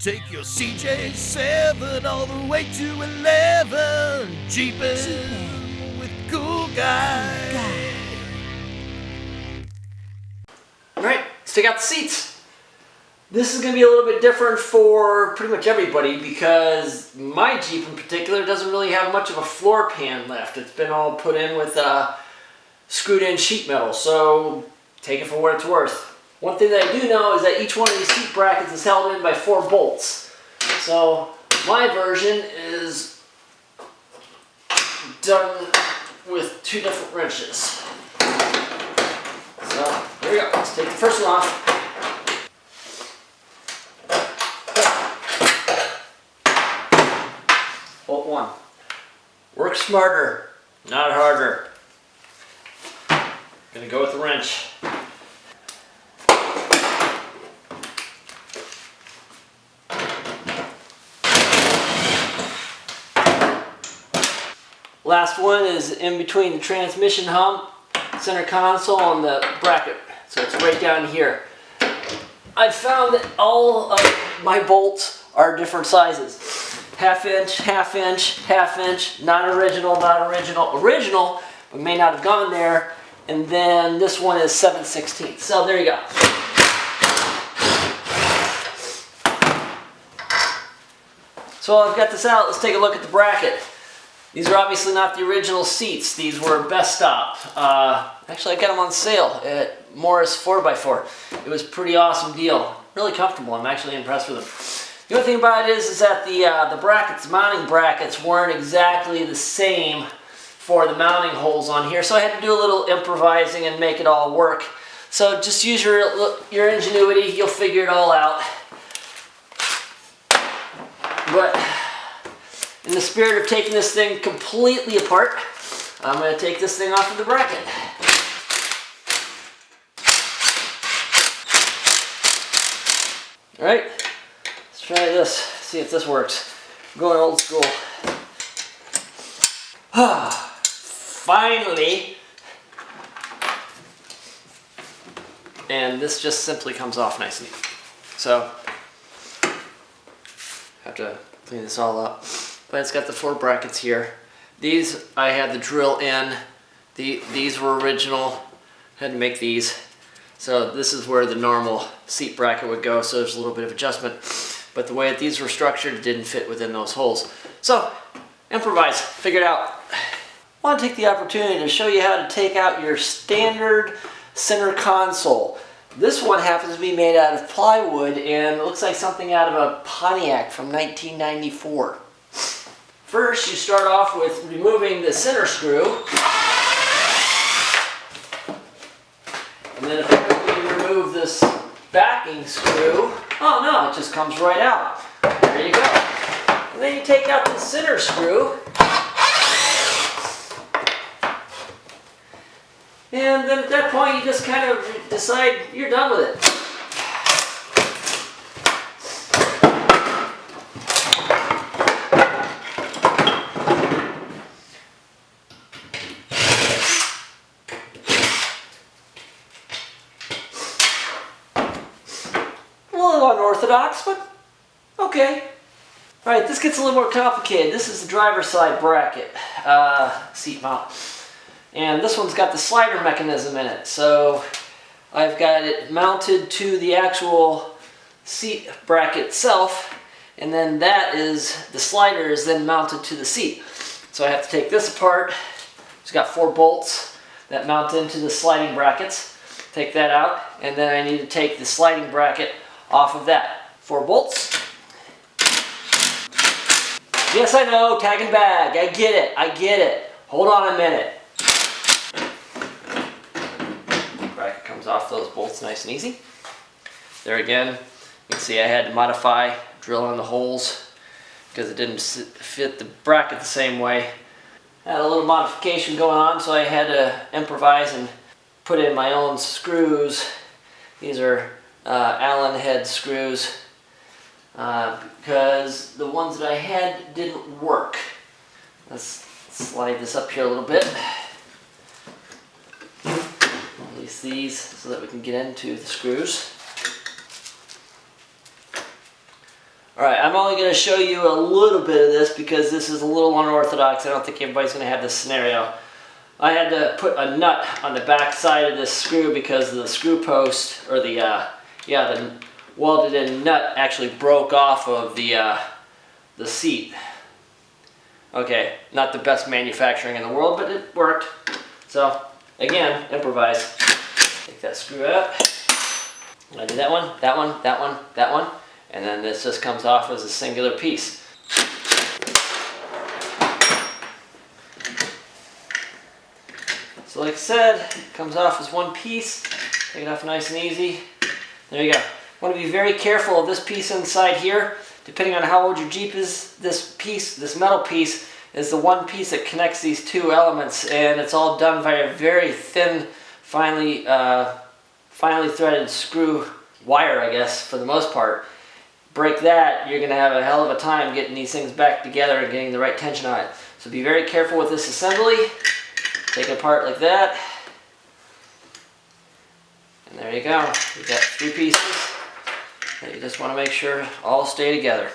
Take your CJ7 all the way to 11. Jeepin' with Cool Guy. Alright, let's take out the seats. This is going to be a little bit different for pretty much everybody because my Jeep in particular doesn't really have much of a floor pan left. It's been all put in with screwed in sheet metal, so take it for what it's worth. One thing that I do know is that each one of these seat brackets is held in by 4 bolts. So my version is done with 2 different wrenches. So here we go. Let's take the first one off. Bolt 1. Work smarter, not harder. Gonna go with the wrench. Last one is in between the transmission hump, center console, and the bracket. So it's right down here. I've found that all of my bolts are different sizes. Half inch, half inch, half inch, not original, not original, original, but may not have gone there. And then this one is 7/16. So there you go. So while I've got this out, let's take a look at the bracket. These are obviously not the original seats. These were Best Stop. Actually, I got them on sale at Morris 4x4. It was a pretty awesome deal. Really comfortable. I'm actually impressed with them. The only thing about it is that the brackets, mounting brackets, weren't exactly the same for the mounting holes on here, so I had to do a little improvising and make it all work. So just use your ingenuity. You'll figure it all out. But in the spirit of taking this thing completely apart, I'm going to take this thing off of the bracket. Alright, let's try this, see if this works. I'm going old school. Finally! And this just simply comes off nice and easy. So, have to clean this all up. But it's got the 4 brackets here. These I had the drill in. These were original. Had to make these. So this is where the normal seat bracket would go, so there's a little bit of adjustment. But the way that these were structured, it didn't fit within those holes. So, improvise, figure it out. I want to take the opportunity to show you how to take out your standard center console. This one happens to be made out of plywood and it looks like something out of a Pontiac from 1994. First, you start off with removing the center screw. And then if you remove this backing screw, oh no, it just comes right out. There you go. And then you take out the center screw. And then at that point, you just kind of decide you're done with it. A little unorthodox, but okay. Alright, this gets a little more complicated. This is the driver's side bracket, seat mount. And this one's got the slider mechanism in it. So I've got it mounted to the actual seat bracket itself, and then the slider is then mounted to the seat. So I have to take this apart. It's got 4 bolts that mount into the sliding brackets. Take that out, and then I need to take the sliding bracket off of that. 4 bolts. Yes, I know, tag and bag. I get it, I get it. Hold on a minute. Bracket comes off those bolts nice and easy. There again, you can see I had to modify, drill in the holes because it didn't fit the bracket the same way. Had a little modification going on, so I had to improvise and put in my own screws. These are Allen head screws because the ones that I had didn't work. Let's slide this up here a little bit. Release these so that we can get into the screws. Alright, I'm only going to show you a little bit of this because this is a little unorthodox. I don't think everybody's going to have this scenario. I had to put a nut on the back side of this screw because the screw post, or the welded in nut actually broke off of the seat. Okay, not the best manufacturing in the world, but it worked. So, again, improvise. Take that screw out. I do that one, that one, that one, that one, and then this just comes off as a singular piece. So like I said, it comes off as one piece. Take it off nice and easy. There you go. Want to be very careful of this piece inside here. Depending on how old your Jeep is, this piece, this metal piece, is the one piece that connects these two elements, and it's all done by a very thin, finely threaded screw wire, I guess, for the most part. Break that, you're going to have a hell of a time getting these things back together and getting the right tension on it. So be very careful with this assembly. Take it apart like that. And there you go. You've got 3 pieces that you just want to make sure all stay together.